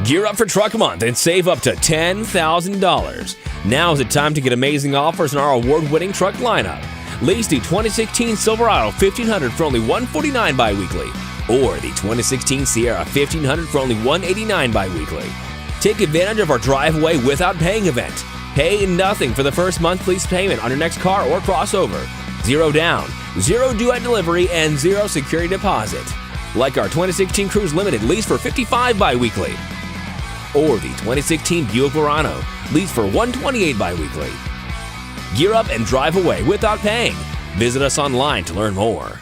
Gear up for Truck Month and save up to $10,000. Now is the time to get amazing offers on our award-winning truck lineup. Lease the 2016 Silverado 1500 for only $149 bi-weekly, or the 2016 Sierra 1500 for only $189 bi-weekly. Take advantage of our drive-away without paying event. Pay nothing for the first month lease payment on your next car or crossover. 0 down, 0 due at delivery, and 0 security deposit. Like our 2016 Cruise Limited lease for $55 bi-weekly, or the 2016 Buick Verano lease for $128 bi-weekly. Gear up and drive away without paying. Visit us online to learn more.